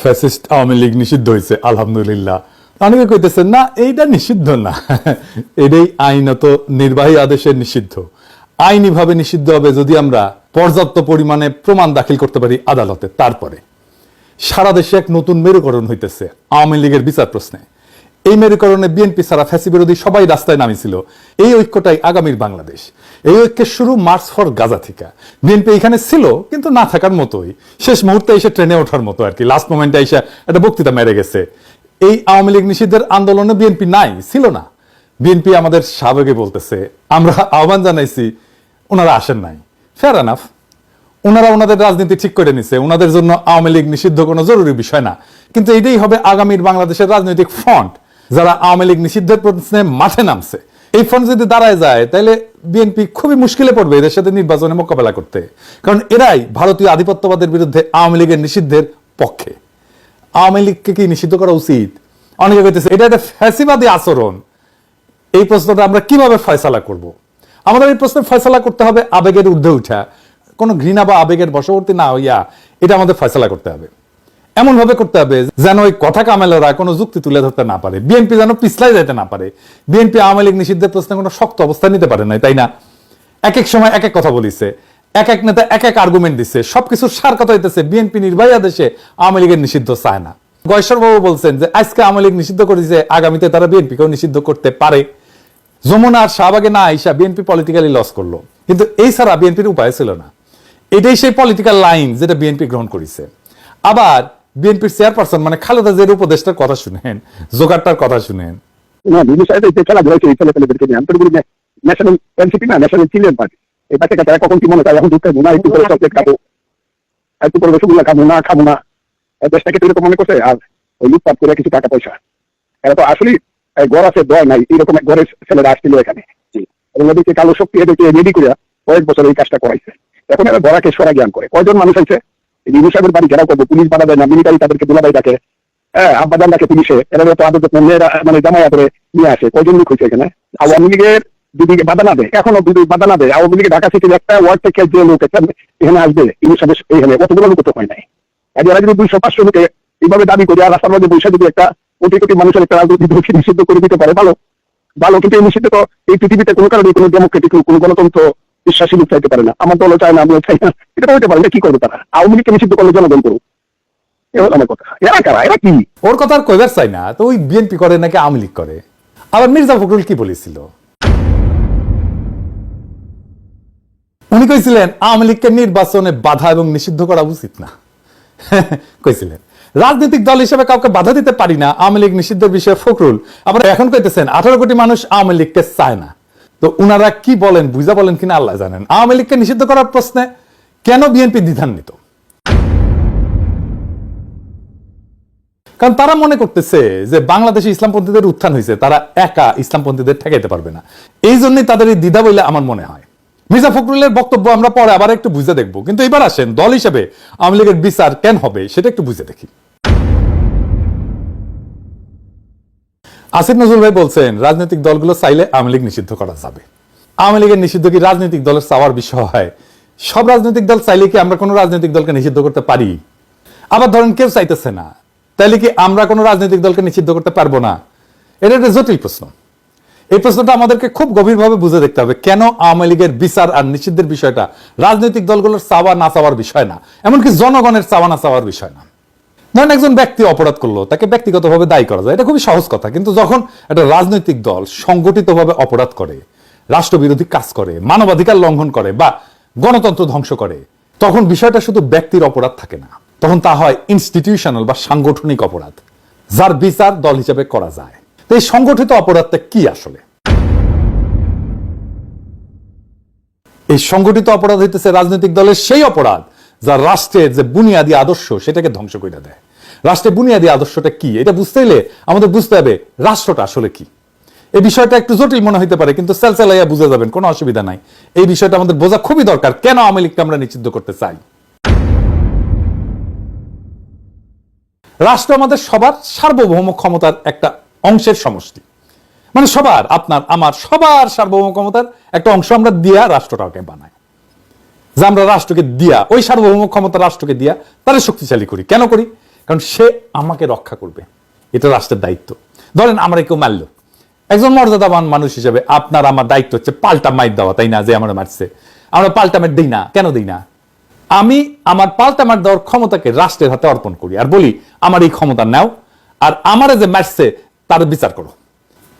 Fascist Awami League নিষিদ্ধ হয়েছে আলহামদুলিল্লাহ। অনেকে কইতেছেন না এইটা নিষিদ্ধ না, এটাই আইনত নির্বাহী আদেশে নিষিদ্ধ। আইনিভাবে নিষিদ্ধ হবে যদি আমরা পর্যাপ্ত পরিমাণে প্রমাণ দাখিল করতে পারি আদালতে। তারপরে সারা দেশে এক নতুন মেরুকরণ হইতেছে আওয়ামী লীগের বিচার প্রশ্নে। এই মেরুকরণে বিএনপি ছাড়া ফ্যাসি বিরোধী সবাই রাস্তায় নামিছিল। এই ঐক্যটাই আগামীর বাংলাদেশ। এই ঐক্যের শুরু মার্চ ফর গাজা থেকে। বিএনপি এখানে ছিল কিন্তু না থাকার মতোই, শেষ মুহূর্তে এসে ট্রেনে ওঠার মতো আর কি, লাস্ট মোমেন্টে এসে একটা বক্তৃতা মেরে গেছে। এই আওয়ামী লীগ নিষিদ্ধের আন্দোলনে বিএনপি নাই, ছিল না। বিএনপি আমাদের সাবেকে বলতেছে আমরা আহ্বান জানাইছি, ওনারা আসেন নাই। ফেয়ার এনাফ, ওনারা ওনাদের রাজনীতি ঠিক করে নিছে, ওনাদের জন্য আওয়ামী লীগ নিষিদ্ধ কোনো জরুরি বিষয় না। কিন্তু এটাই হবে আগামীর বাংলাদেশের রাজনৈতিক ফ্রন্ট, যারা আওয়ামী লীগ নিষিদ্ধের প্রশ্নে মাঠে নামছে। এই ফ্রন্ট যদি দাঁড়ায় যায় তাহলে বিএনপি খুবই মুশকিলে পড়বে এদের সাথে নির্বাচনে মোকাবেলা করতে, কারণ এরাই ভারতীয় আধিপত্যবাদের বিরুদ্ধে আওয়ামী লীগের নিষিদ্ধের পক্ষে। আওয়ামী লীগকে কি নিষিদ্ধ করা উচিত? অনেকে বলতেছে এটা একটা ফ্যাসিবাদী আচরণ। এই প্রশ্নটা আমরা কিভাবে ফয়সালা করব? আমাদের এই প্রশ্নের ফয়সালা করতে হবে আবেগের ঊর্ধ্বে উঠা, কোনো ঘৃণা বা আবেগের বশবর্তী না হইয়া এটা আমাদের ফয়সালা করতে হবে। এমন ভাবে করতে হবে যেন ওই কথা কামেলরা কোনো যুক্তি তুলে ধরতে না পারে, বিএনপি যেন পিছলাই যেতে না পারে। বিএনপি আওয়ামী লীগ নিষিদ্ধের প্রশ্নে কোনো শক্ত অবস্থান নিতে পারে নাই, তাই না? এক এক সময় এক এক কথা বলিছে, এক এক নেতা এক এক আর্গুমেন্ট দিচ্ছে, সবকিছুর সার কথা হইতেছে বিএনপি নির্বাহী আদেশে আওয়ামী লীগের নিষিদ্ধ চায় না। গয়েশ্বরবাবু বলছেন যে আজকে আওয়ামী লীগ নিষিদ্ধ করেছে, আগামীতে তারা বিএনপিকেও নিষিদ্ধ করতে পারে। যমুনা আর শাহবাগে না আইসা বিএনপি পলিটিক্যালি লস করলো, কিন্তু এই ছাড়া বিএনপির উপায় ছিল না। এটাই সেই পলিটিক্যাল লাইন যেটা বিএনপি গ্রহণ করেছে। আবার বিএনপির চেয়ারপারসন মানে খালেদা জিয়ার উপদেষ্টার কথা শুনেন, জোগাড়টার কথা শুনেন। ন্যাশনাল এনসিপি না, ন্যাশনাল চিলড্রেন পার্টি, এই বাচ্চাটা তারা কখন কি মনে হয় এখন দুধ খাবো না, একটু করে চকলেট খাবো, একটু করে রসগোল্লা খাবো না খাবো না, দেশটাকে তো এরকম মনে করছে। আর ওই লুটপাট করে কিছু টাকা পয়সা, এরা তো আসলে ঘর আছে দয় নাই, এইরকম ঘরের ছেলেরা আসছিল এখানে এবং এদিকে কালো শক্তি এদেরকে রেডি করে কয়েক বছর এই কাজটা করাইছে। এখন এরা গড়াকে সরা জ্ঞান করে। কয়জন মানুষ আছে রিনু সাহেবের বাড়ি ঘেরাও করবো, পুলিশ বাধা দেয় না, মিলিটারি তাদেরকে দুলাভাই ডাকে, আব্বাজান ডাকে পুলিশে, এরা তো আদর যত্ন মেয়েরা মানে জামায়া করে নিয়ে আসে। কয়জন লোক হয়েছে এখানে? আওয়ামী লীগের যদি বাধা না দেয়, এখনো যদি বাধা না দেয়, আওয়ামী লীগের ঢাকা সিটির একটা ওয়ার্ড থেকে যে লোক এখানে আসবে রিনু সাহেবের এখানে অতগুলো লোক তো হয় নাই। এরা যদি 200-500 লোকে এইভাবে দাবি করে আর রাস্তার মধ্যে বৈশা যদি একটা কোটি কোটি মানুষের একটা রাজনৈতিক দলকে নিষিদ্ধ করে দিতে পারে, ভালো ভালো। কিন্তু এই নিষিদ্ধ তো এই পৃথিবীতে কোনো কারণে কোনো ডেমোক্রেটিক কোনো গণতন্ত্র বিশ্বাসী লোক চাইতে পারে না। আমার দলও চায় না, আমিও চাই না, এটা তো হইতে পারে না। কি করবে তারা? আওয়ামী লীগকে নিষিদ্ধ করলে জনগণ করুক, আমার কথা। এরা কারা? এরা কি? ওর কথা আর কইবার চাই না। তো ওই বিএনপি করে নাকি আওয়ামী লীগ করে? আবার মির্জা ফখরুল কি বলেছিল? উনি কইছিলেন আওয়ামী লীগকে নির্বাচনে বাধা এবং নিষিদ্ধ করা উচিত না। কইছিলেন রাজনৈতিক দল হিসেবে কাউকে বাধা দিতে পারি না, আওয়ামী লীগ নিষিদ্ধের বিষয়ে ফখরুল। আবার এখন কইতেছেন 18 কোটি মানুষ আওয়ামী লীগকে চায় না। তো উনারা কি বলেন, বুঝা বলেন কিনা আল্লাহ জানেন। আওয়ামী লীগকে নিষিদ্ধ করার প্রশ্নে কেন বিএনপি দ্বিধান্বিত? কারণ তারা মনে করতেছে যে বাংলাদেশে ইসলামপন্থীদের উত্থান হয়েছে, তারা একা ইসলামপন্থীদের ঠেকাইতে পারবে না। এই জন্যই তাদের এই দ্বিধা বলে আমার মনে হয়। মির্জা ফখরুলের বক্তব্য আমরা পরে আবার একটু বুঝে দেখবো, কিন্তু এবার আসেন দল হিসেবে আওয়ামী লীগের বিচার কেন হবে সেটা একটু বুঝে দেখি। আসিফ নজরুল ভাই বলছেন রাজনৈতিক দলগুলো চাইলে আওয়ামী লীগ নিষিদ্ধ করা যাবে। আওয়ামী লীগের নিষিদ্ধ কি রাজনৈতিক দলের চাওয়ার বিষয় হয়? সব রাজনৈতিক দল চাইলে কি আমরা কোনো রাজনৈতিক দলকে নিষিদ্ধ করতে পারি? আবার ধরেন কেউ চাইতেছে না, তাইলে কি আমরা কোনো রাজনৈতিক দলকে নিষিদ্ধ করতে পারবো না? এটা একটা জটিল প্রশ্ন। এই প্রশ্নটা আমাদেরকে খুব গভীরভাবে বুঝে দেখতে হবে। কেন আওয়ামী লীগের বিচার আর নিষিদ্ধের বিষয়টা রাজনৈতিক দলগুলোর চাওয়া না চাওয়ার বিষয় না, এমনকি জনগণের চাওয়া না চাওয়ার বিষয় না। ধরেন একজন ব্যক্তি অপরাধ করলো, তাকে ব্যক্তিগতভাবে দায়ী করা যায়, এটা খুবই সহজ কথা। কিন্তু যখন একটা রাজনৈতিক দল সংগঠিতভাবে অপরাধ করে, রাষ্ট্রবিরোধী কাজ করে, মানবাধিকার লঙ্ঘন করে বা গণতন্ত্র ধ্বংস করে, তখন বিষয়টা শুধু ব্যক্তির অপরাধ থাকে না, তখন তা হয় ইনস্টিটিউশনাল বা সাংগঠনিক অপরাধ, যার বিচার দল হিসেবে করা যায়। তো এই সংগঠিত অপরাধটা কি আসলে? এই সংগঠিত অপরাধ হইতেছে রাজনৈতিক দলের সেই অপরাধ যা রাষ্ট্রের যে বুনিয়াদী আদর্শ সেটাকে ধ্বংস করে দেয়। রাষ্ট্রের বুনিয়াদী আদর্শটা কি এটা বুঝতে হলে আমাদের বুঝতে হবে রাষ্ট্রটা আসলে কি। এই বিষয়টা একটু জটিল মনে হইতে পারে, কিন্তু সেলসেলাইয়া বুঝে যাবেন, কোনো অসুবিধা নাই। এই বিষয়টা আমাদের বোঝা খুবই দরকার, কেন আওয়ামী লীগকে আমরা নিষিদ্ধ করতে চাই। রাষ্ট্র আমাদের সবার সার্বভৌম ক্ষমতার একটা অংশের সমষ্টি, মানে সবার, আপনার আমার সবার সার্বভৌম ক্ষমতার একটা অংশ আমরা দিয়া রাষ্ট্রটাকে বানাই। যে আমরা রাষ্ট্রকে দিয়া, ওই সার্বভৌম ক্ষমতা রাষ্ট্রকে দিয়া তারা শক্তিশালী করি। কেন করি? কারণ সে আমাকে রক্ষা করবে, এটা রাষ্ট্রের দায়িত্ব। ধরেন আমরা কেউ মারলো, একজন মর্যাদাবান মানুষ হিসেবে আপনার আমার দায়িত্ব হচ্ছে পাল্টা মাইর দেওয়া, তাই না? যে আমরা মারছে, আমরা পাল্টা মার দিই না, কেন দিই না? আমি আমার পাল্টা মার দেওয়ার ক্ষমতাকে রাষ্ট্রের হাতে অর্পণ করি আর বলি আমার এই ক্ষমতা নাও, আর আমারে যে মারছে তার বিচার করো।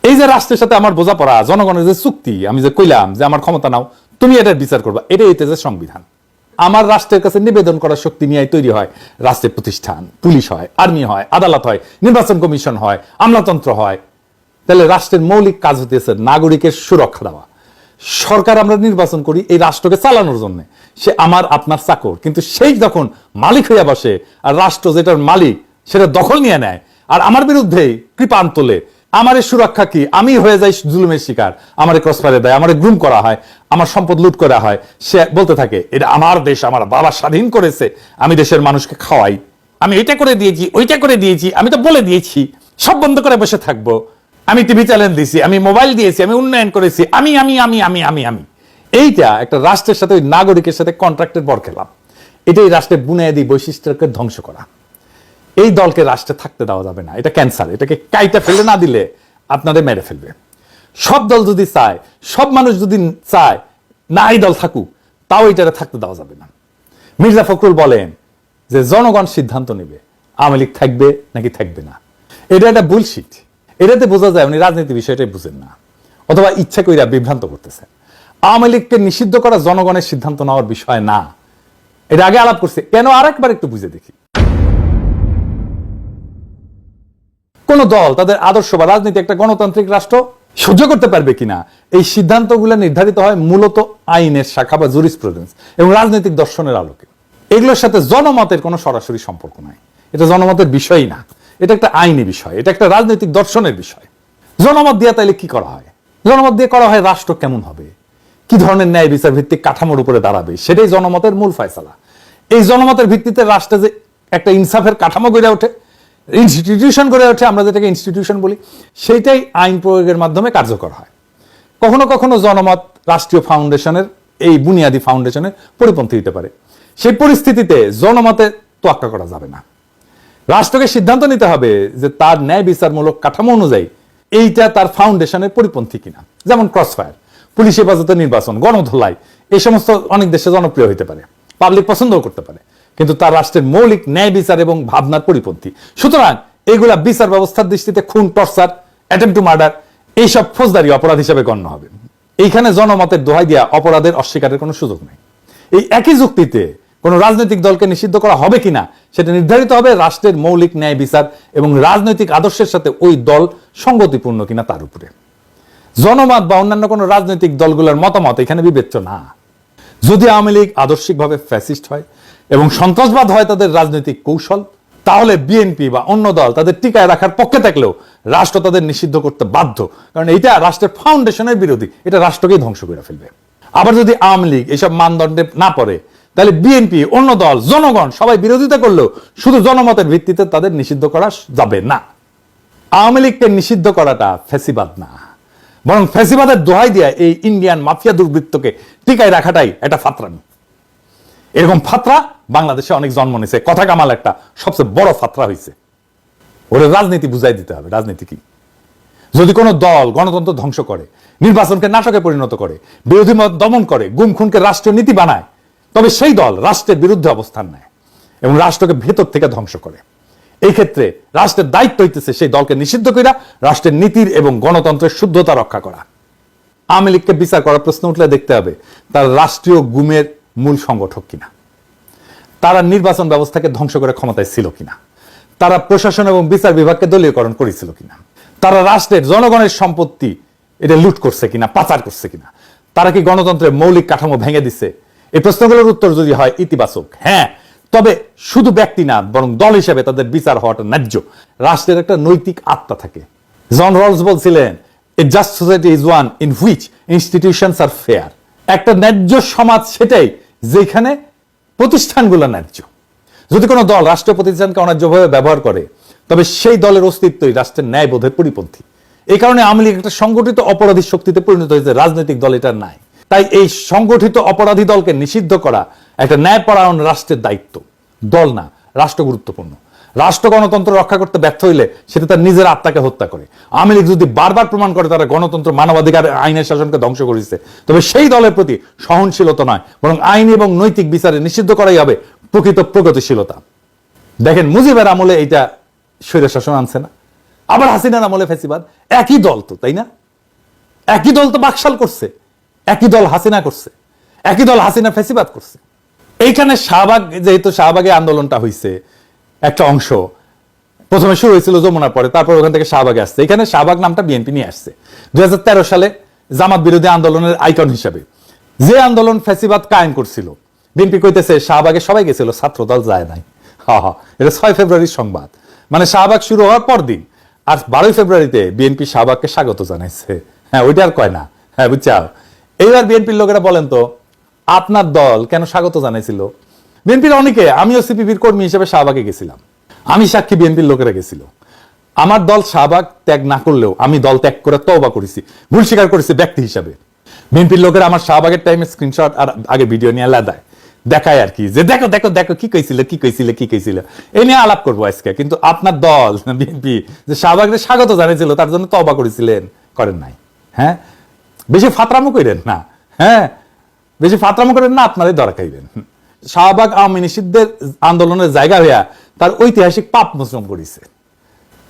এই যে রাষ্ট্রের সাথে আমার বোঝাপড়া, জনগণের যে চুক্তি, আমি যে কইলাম যে আমার ক্ষমতা নাও, তুমি এটার বিচার করবা, এটাই হইতেছে সংবিধান। আমার রাষ্ট্রের কাছে নিবেদন করার শক্তি নিয়ে তৈরি হয় রাষ্ট্রের প্রতিষ্ঠান, পুলিশ হয়, আর্মি হয়, আদালত হয়, নির্বাচন কমিশন হয়, আমলাতন্ত্র হয়। তাহলে রাষ্ট্রের মৌলিক কাজ হতেছে নাগরিকের সুরক্ষা দেওয়া। সরকার আমরা নির্বাচন করি এই রাষ্ট্রকে চালানোর জন্য, সে আমার আপনার চাকর, কিন্তু সেই যখন মালিক হইয়া বসে আর রাষ্ট্র যেটার মালিক সেটা দখল নিয়ে নেয় আর আমার বিরুদ্ধে কৃপান তোলে, আমার সুরক্ষা কি? আমি হয়ে যাই জুলুমের শিকার, আমার ক্রস ফায়ারে দেয়, আমার গ্রুম করা হয়, আমার সম্পদ লুট করা হয়, সে বলতে থাকে এটা আমার দেশ, আমার বাবা স্বাধীন করেছে, আমি দেশের মানুষকে খাওয়াই, আমি এটা করে দিয়েছি, ওইটা করে দিয়েছি, আমি তো বলে দিয়েছি, সব বন্ধ করে বসে থাকবো, আমি টিভি চ্যানেল দিয়েছি, আমি মোবাইল দিয়েছি, আমি উন্নয়ন করেছি, আমি আমি আমি আমি আমি আমি এইটা একটা রাষ্ট্রের সাথে ওই নাগরিকের সাথে কন্ট্রাক্টের বর খেলাম। এটাই রাষ্ট্রের বুনিয়াদী বৈশিষ্ট্যকে ধ্বংস করা। এই দলকে রাষ্ট্রে থাকতে দেওয়া যাবে না, এটা ক্যান্সার। এটাকে কাইটা ফেলে না দিলে আপনাদের মেরে ফেলবে। সব দল যদি চায়, সব মানুষ যদি চায় না এই দল থাকুক, তাও এটারে থাকতে দেওয়া যাবে না। মির্জা ফখরুল বলেন যে জনগণ সিদ্ধান্ত নেবে আওয়ামী লীগ থাকবে নাকি থাকবে না। এটা একটা বুলশিট। এটাতে বোঝা যায় উনি রাজনীতি বিষয়টাই বুঝেন না, অথবা ইচ্ছা কইরা বিভ্রান্ত করতেছেন। আওয়ামী লীগকে নিষিদ্ধ করা জনগণের সিদ্ধান্ত নেওয়ার বিষয় না, এটা আগে আলাপ করছে কেন আরেকবার একটু বুঝে দেখি। কোন দল তাদের আদর্শ বা রাজনীতি একটা গণতান্ত্রিক রাষ্ট্র সহ্য করতে পারবে কিনা, এই সিদ্ধান্তগুলো নির্ধারিত হয় মূলত আইনের শাখা বা জুরিসপ্রুডেন্স এবং রাজনৈতিক দর্শনের আলোকে। এগুলোর সাথে জনমতের কোনো সরাসরি সম্পর্ক নাই, এটা জনমতের বিষয়ই না, এটা একটা আইনি বিষয়, এটা একটা রাজনৈতিক দর্শনের বিষয়। জনমত দিয়ে তাইলে কি করা হয়? জনমত দিয়ে করা হয় রাষ্ট্র কেমন হবে, কি ধরনের ন্যায় বিচার ভিত্তিক কাঠামোর উপরে দাঁড়াবে, সেটাই জনমতের মূল ফয়সালা। এই জনমতের ভিত্তিতে রাষ্ট্রে যে একটা ইনসাফের কাঠামো গড়ে ওঠে, ইনস্টিটিউশন গড়ে ওঠে, আমরা যেটাকে ইনস্টিটিউশন বলি, সেইটাই আইন প্রয়োগের মাধ্যমে কার্যকর হয়। কখনো কখনো জনমত রাষ্ট্রীয় ফাউন্ডেশনের, এই বুনিয়াদী ফাউন্ডেশনের পরিপন্থী হতে পারে। সেই পরিস্থিতিতে জনমতে তোয়াক্কা করা যাবে না। রাষ্ট্রকে সিদ্ধান্ত নিতে হবে যে তার ন্যায় বিচারমূলক কাঠামো অনুযায়ী এইটা তার ফাউন্ডেশনের পরিপন্থী কিনা। যেমন ক্রসফায়ার, পুলিশ হেফাজতে নির্বাচন, গণধোলাই, এই সমস্ত অনেক দেশে জনপ্রিয় হতে পারে, পাবলিক পছন্দও করতে পারে, কিন্তু তার রাষ্ট্রের মৌলিক ন্যায় বিচার এবং ভাবনার পরিপন্থী। সুতরাং এগুলা বিচার ব্যবস্থার দৃষ্টিতে খুন, টর্চার, অ্যাটেম্প টু মার্ডার, এইসব ফৌজদারি অপরাধ হিসেবে গণ্য হবে। এইখানে জনমতের দোহাই দিয়া অপরাধের অস্বীকারের কোনো সুযোগ নেই। এই একই যুক্তিতে কোন রাজনৈতিক দলকে নিষিদ্ধ করা হবে কিনা সেটা নির্ধারিত হবে রাষ্ট্রের মৌলিক ন্যায় বিচার এবং রাজনৈতিক আদর্শের সাথে ওই দল সঙ্গতিপূর্ণ কিনা তার উপরে। জনমত বা অন্যান্য কোন রাজনৈতিক দলগুলোর মতামত এখানে বিবেচ্য না। যদি আওয়ামী লীগ আদর্শিকভাবে ফ্যাসিস্ট হয় এবং সন্ত্রাসবাদ হয় তাদের রাজনৈতিক কৌশল, তাহলে বিএনপি বা অন্য দল তাদের টিকায় রাখার পক্ষে থাকলেও রাষ্ট্র তাদের নিষিদ্ধ করতে বাধ্য, কারণ এটা রাষ্ট্রের ফাউন্ডেশনের বিরোধী, এটা রাষ্ট্রকেই ধ্বংস করে ফেলবে। আবার যদি আওয়ামী লীগ এইসব মানদণ্ডে না পড়ে, তাহলে বিএনপি, অন্য দল, জনগণ সবাই বিরোধিতা করলেও শুধু জনমতের ভিত্তিতে তাদের নিষিদ্ধ করা যাবে না। আওয়ামী লীগকে নিষিদ্ধ করাটা ফ্যাসিবাদ না, বরং ফ্যাসিবাদের দোহাই দিয়ে এই ইন্ডিয়ান মাফিয়া দুর্বৃত্তকে টিকায় রাখাটাই একটা ফাতরামি। এরকম ফাতরা বাংলাদেশে অনেক জন্ম নিয়েছে, কথা কামাল একটা সবচেয়ে বড় ফাতরা হয়েছে। ওরা রাজনীতি বুঝাই দিতে হবে, রাজনীতি কি। যদি কোনো দল গণতন্ত্র ধ্বংস করে, নির্বাচনকে নাটকে পরিণত করে, বিরোধী মত দমন করে, গুম খুনকে রাষ্ট্রীয় নীতি বানায়, তবে সেই দল রাষ্ট্রের বিরুদ্ধে অবস্থান নেয় এবং রাষ্ট্রকে ভেতর থেকে ধ্বংস করে। এই ক্ষেত্রে রাষ্ট্রের দায়িত্ব হইতেছে সেই দলকে নিষিদ্ধ করা, রাষ্ট্রের নীতির এবং গণতন্ত্রের শুদ্ধতা রক্ষা করা। আওয়ামী লীগকে বিচার করার প্রশ্ন উঠলে দেখতে হবে তার রাষ্ট্রীয় গুমের মূল সংগঠক কিনা, তারা নির্বাচন ব্যবস্থাকে ধ্বংস করে ক্ষমতায় ছিল কিনা, তারা প্রশাসন এবং বিচার বিভাগকে দলীয়করণ করেছিল কিনা, তারা রাষ্ট্রের জনগণের সম্পত্তি এটা লুট করছে কিনা, পাচার করছে কিনা, তারা কি গণতন্ত্রের মৌলিক কাঠামো ভেঙে দিছে। এই প্রশ্নগুলোর উত্তর যদি হয় ইতিবাচক, হ্যাঁ, তবে শুধু ব্যক্তি না বরং দল হিসেবে তাদের বিচার হওয়াটা ন্যায্য। রাষ্ট্রের একটা নৈতিক আত্মা থাকে। জন রলস বলছিলেন, a just society is one in which institutions are fair. একটা ন্যায্য সমাজ সেটাই যেখানে প্রতিষ্ঠানগুলো ন্যায্য। যদি কোনো দল রাষ্ট্রীয় প্রতিষ্ঠানকে অন্যায্যভাবে ব্যবহার করে, তবে সেই দলের অস্তিত্বই রাষ্ট্রের ন্যায়বোধের পরিপন্থী। এই কারণে আওয়ামী লীগ একটা সংগঠিত অপরাধী শক্তিতে পরিণত হয়েছে, রাজনৈতিক দল এটা নাই। তাই এই সংগঠিত অপরাধী দলকে নিষিদ্ধ করা একটা ন্যায়পরায়ণ রাষ্ট্রের দায়িত্ব, দল না, রাষ্ট্র গুরুত্বপূর্ণ। রাষ্ট্র গণতন্ত্র রক্ষা করতে ব্যর্থ হইলে সেটা তার নিজের আত্মাকে হত্যা করে। আওয়ামী লীগ যদি বারবার প্রমাণ করে তারা গণতন্ত্র, মানবাধিকার, আইনের শাসনকে ধ্বংস করেছে, তবে সেই দলের প্রতি সহনশীলতা নয়, বরং আইন এবং নৈতিক বিচারে নিষিদ্ধ করাই হবে প্রকৃত প্রগতিশীলতা। দেখেন, মুজিবের আমলে এইটা স্বৈর শাসন আনছে না, আবার হাসিনার আমলে ফ্যাসিবাদ। একই দল তো, তাই না? একই দল তো বাকশাল করছে, একই দল হাসিনা করছে, একই দল হাসিনা ফ্যাসিবাদ করছে। এইখানে শাহবাগ, যেহেতু শাহবাগে আন্দোলনটা হয়েছে, একটা অংশ প্রথমে শুরু হয়েছিল যমুনার পরে, তারপর ওখান থেকে শাহবাগে আসছে। এখানে শাহবাগ নামটা বিএনপি নিয়ে আসছে 2013 সালে জামাত বিরোধী আন্দোলনের আইকন হিসাবে। যে আন্দোলন ফ্যাসিবাদ কায়েম করছিল, বিএনপি কইতেছে শাহবাগে সবাই গেছিল, ছাত্রদল যায় নাই। এটা 6 ফেব্রুয়ারির সংবাদ, মানে শাহবাগ শুরু হওয়ার পর দিন। আর 12 ফেব্রুয়ারিতে বিএনপি শাহবাগকে স্বাগত জানাইছে। হ্যাঁ, ওইটা আর কয় না। হ্যাঁ, বুঝছাও। এইবার বিএনপির লোকেরা বলেন তো, আপনার দল কেন স্বাগত জানাইছিল? বিএনপির অনেকে, আমিও সিপিবির কর্মী হিসেবে শাহবাগে গেছিলাম, আমি সাক্ষী, বিএনপির লোকেরা গেছিল। আমার দল শাহবাগ ত্যাগ না করলেও আমি দল ত্যাগ করে তওবা করেছি, ভুল স্বীকার করেছি ব্যক্তি হিসাবে। বিএনপির লোকেরা আমার শাহবাগের টাইমে স্ক্রিনশট আর আগে ভিডিও নিয়ে লাদায়, দেখায় আর কি, যে দেখো দেখো দেখো কি কইছিল কি কইছিল কি কইছিল, এই নিয়ে আলাপ করবো আজকে। কিন্তু আপনার দল বিএনপি যে শাহবাগের স্বাগত জানিয়েছিল, তার জন্য তওবা করেছিলেন, করেন নাই। হ্যাঁ, বেশি ফাতরামো করেন না। হ্যাঁ, বেশি ফাতরামো করেন না, আপনারাই ধরা খাইবেন। শাহবাগ আওয়ামী নিষিদ্ধের আন্দোলনের জায়গা হইয়া তার ঐতিহাসিক পাপ মোচন করেছে।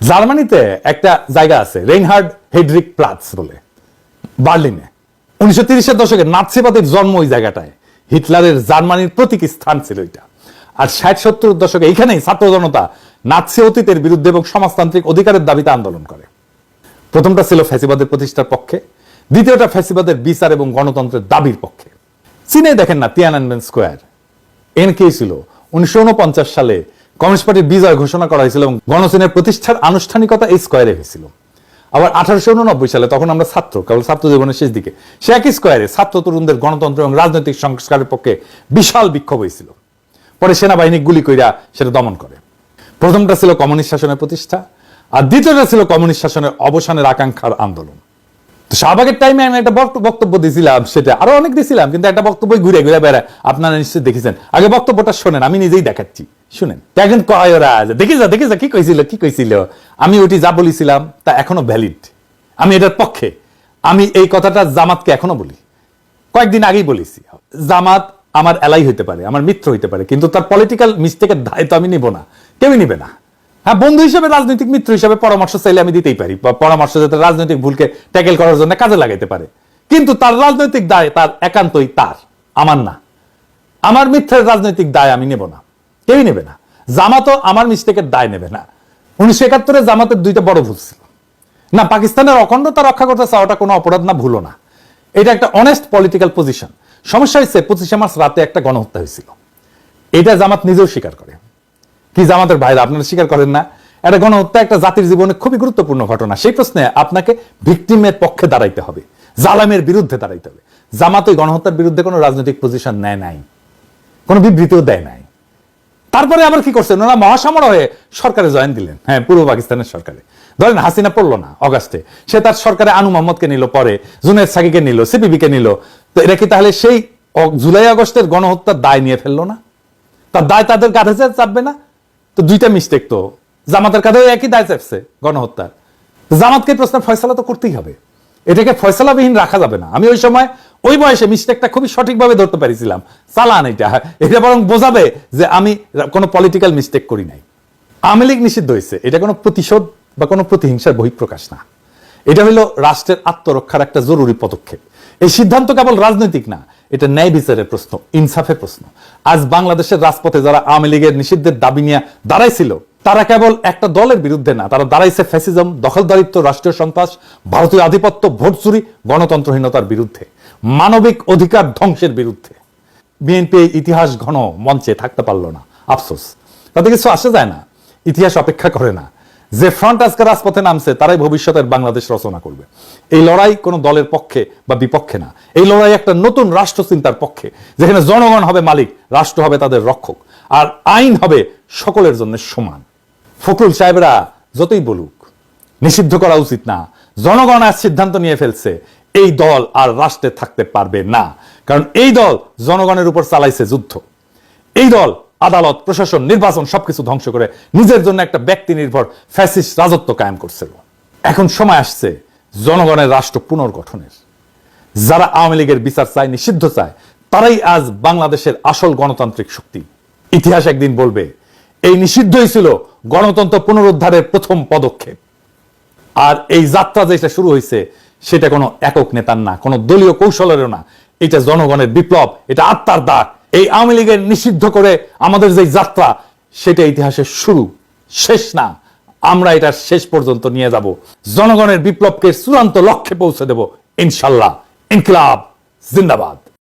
জার্মানিতে একটা জায়গা আছে, রেইনহার্ড হেডরিক প্লাৎজ বলে, বার্লিনে। 1930-এর দশকে নাৎসিবাদের জন্ম ওই জায়গাটায়। হিটলারের জার্মানির প্রতীক স্থান ছিল এটা। আর 60-70 দশকে এইখানেই ছাত্র জনতা নাৎসি অতীতের বিরুদ্ধে এবং সমাজতান্ত্রিক অধিকারের দাবিতে আন্দোলন করে। প্রথমটা ছিল ফ্যাসিবাদের প্রতিষ্ঠার পক্ষে, দ্বিতীয়টা ফ্যাসিবাদের বিচার এবং গণতন্ত্রের দাবির পক্ষে। চীনে দেখেন না, তিয়ানানমেন স্কোয়ার এনকে ছিল 1949 সালে কমিউনিস্ট পার্টির বিজয় ঘোষণা করা হয়েছিল এবং গণচীনের প্রতিষ্ঠার আনুষ্ঠানিকতা এই স্কোয়ারে হয়েছিল। আবার 1889 সালে, তখন আমরা ছাত্র, কেবল ছাত্র জীবনের শেষ দিকে, সে একই স্কোয়ারে ছাত্র তরুণদের গণতন্ত্র এবং রাজনৈতিক সংস্কারের পক্ষে বিশাল বিক্ষোভ হয়েছিল। পরে সেনাবাহিনী গুলি কইরা সেটা দমন করে। প্রথমটা ছিল কমিউনিস্ট শাসনের প্রতিষ্ঠা, আর দ্বিতীয়টা ছিল কমিউনিস্ট শাসনের অবসানের আকাঙ্ক্ষার আন্দোলন। শাহবাগের টাইমে আমি একটা বক্তব্য দিয়েছিলাম, সেটা আরো অনেক দিয়েছিলাম, কিন্তু একটা বক্তব্য ঘুরে ঘুরে বেড়ায়, আপনারা নিশ্চয়ই দেখেছেন। আগে বক্তব্যটা শোনেন, আমি নিজেই দেখাচ্ছি, শুনেন। এখন কয় ওরা, দেখি যা কি কইছিল কি কইছিল। আমি ওটি যা বলেছিলাম তা এখনো ভ্যালিড, আমি এটার পক্ষে। আমি এই কথাটা জামাতকে এখনো বলি, কয়েকদিন আগেই বলেছি। জামাত আমার এলাই হইতে পারে, আমার মিত্র হইতে পারে, কিন্তু তার পলিটিক্যাল মিস্টেকের দায় তো আমি নিব না, কেউই নিবে না। হ্যাঁ, বন্ধু হিসেবে, রাজনৈতিক মিত্র হিসেবে পরামর্শ চাইলে আমি দিতেই পারি, পরামর্শ যাতে রাজনৈতিক ভুলকে ট্যাকেল করার জন্য কাজে লাগাইতে পারে। কিন্তু তার রাজনৈতিক দায় তার একান্তই তার, আমার না। আমার মিথ্যের রাজনৈতিক দায় আমি নেব না, কেউই নেবে না। জামাতও আমার মিস্টেকের দায় নেবে না। 1971-এ জামাতের দুইটা বড় ভুল ছিল। না, পাকিস্তানের অখণ্ডতা রক্ষা করতে চাওয়াটা কোনো অপরাধ না, ভুলো না, এটা একটা অনেস্ট পলিটিক্যাল পজিশন। সমস্যা হয়েছে 25শে মার্চ রাতে একটা গণহত্যা হয়েছিল, এটা জামাত নিজেও স্বীকার করে। কি জামাতের ভাইরা, আপনারা স্বীকার করেন না? একটা গণহত্যা একটা জাতির জীবনে খুবই গুরুত্বপূর্ণ ঘটনা। সেই প্রশ্নে আপনাকে ভিকটিমের পক্ষে দাঁড়াইতে হবে, জালামের বিরুদ্ধে দাঁড়াইতে হবে। জামাত ওই গণহত্যার বিরুদ্ধে কোনো রাজনৈতিক পজিশন নেয় নাই, কোনো বিবৃতিও দেয় নাই। তারপরে আবার কি করছেন, ওরা মহাসমর হয়ে সরকারে জয়েন দিলেন। হ্যাঁ, পূর্ব পাকিস্তানের সরকারে। ধরেন হাসিনা পড়লো না অগাস্টে, সে তার সরকারে আনু মোহাম্মদকে নিল, পরে জুনায়েদ সাকিকে নিল, সিপিবিকে নিল। তো এরা কি তাহলে সেই জুলাই আগস্টের গণহত্যার দায় নিয়ে ফেললো না? তার দায় তাদের কাঁধে চাপবে না? তো দুইটা মিস্টেক তো, জামাতের কাঁধে একই দায় চাপছে গণহত্যার। জামাতকে প্রশ্নের ফয়সালা তো করতেই হবে, এটাকে ফয়সালাবিহীন রাখা যাবে না। আমি ওই সময় ওই বয়সে মিস্টেকটা খুবই সঠিকভাবে ধরতে পারিছিলাম। চালান এটা বরং বোঝাবে যে আমি কোনো পলিটিক্যাল মিস্টেক করি নাই। আওয়ামী লীগ নিষিদ্ধ হয়েছে, এটা কোনো প্রতিশোধ বা কোনো প্রতিহিংসার বহিঃপ্রকাশ না, এটা হলো রাষ্ট্রের আত্মরক্ষার একটা জরুরি পদক্ষেপ। এই সিদ্ধান্ত কেবল রাজনৈতিক না, এটা ন্যায় বিচারের প্রশ্ন, ইনসাফের প্রশ্ন। আজ বাংলাদেশের রাজপথে যারা আওয়ামী লীগের নিষিদ্ধের দাবি নিয়ে দাঁড়াইছিল, তারা কেবল একটা দলের বিরুদ্ধে না, তারা দাঁড়াইছে ফ্যাসিজম, দখলদারিত্ব, রাষ্ট্রীয় সন্ত্রাস, ভারতীয় আধিপত্য, ভোট চুরি, গণতন্ত্রহীনতার বিরুদ্ধে, মানবিক অধিকার ধ্বংসের বিরুদ্ধে। বিএনপি ইতিহাস ঘন মঞ্চে থাকতে পারলো না, আফসোস। তাতে কিছু আসে যায় না, ইতিহাস অপেক্ষা করে না। যে ফ্রন্ট আজকে রাজপথে নামছে, তারাই ভবিষ্যতের বাংলাদেশ রচনা করবে। এই লড়াই কোনো দলের পক্ষে বা বিপক্ষে না, এই লড়াই একটা নতুন রাষ্ট্র চিন্তার পক্ষে, যেখানে জনগণ হবে মালিক, রাষ্ট্র হবে তাদের রক্ষক, আর আইন হবে সকলের জন্য সমান। ফখরুল সাহেবরা যতই বলুক নিষিদ্ধ করা উচিত না, জনগণ আজ সিদ্ধান্ত নিয়ে ফেলছে, এই দল আর রাষ্ট্রে থাকতে পারবে না। কারণ এই দল জনগণের উপর চালাইছে যুদ্ধ, এই দল আদালত, প্রশাসন, নির্বাচন সবকিছু ধ্বংস করে নিজের জন্য একটা ব্যক্তি নির্ভর ফ্যাসিস্ট রাজত্ব কায়েম করছিল। এখন সময় আসছে জনগণের রাষ্ট্র পুনর্গঠনের। যারা আওয়ামী লীগের বিচার চায়, নিষিদ্ধ চায়, তারাই আজ বাংলাদেশের আসল গণতান্ত্রিক শক্তি। ইতিহাস একদিন বলবে এই নিষিদ্ধই ছিল গণতন্ত্র পুনরুদ্ধারের প্রথম পদক্ষেপ। আর এই যাত্রা যেটা শুরু হয়েছে সেটা কোনো একক নেতার না, কোনো দলীয় কৌশলেরও না, এটা জনগণের বিপ্লব, এটা আত্মার দাগ। এই আওয়ামী লীগের নিষিদ্ধ করে আমাদের যে যাত্রা, সেটা ইতিহাসের শুরু, শেষ না। আমরা এটা শেষ পর্যন্ত নিয়ে যাব, জনগণের বিপ্লবকে চূড়ান্ত লক্ষ্যে পৌঁছে দেব ইনশাল্লাহ। ইনকিলাব জিন্দাবাদ।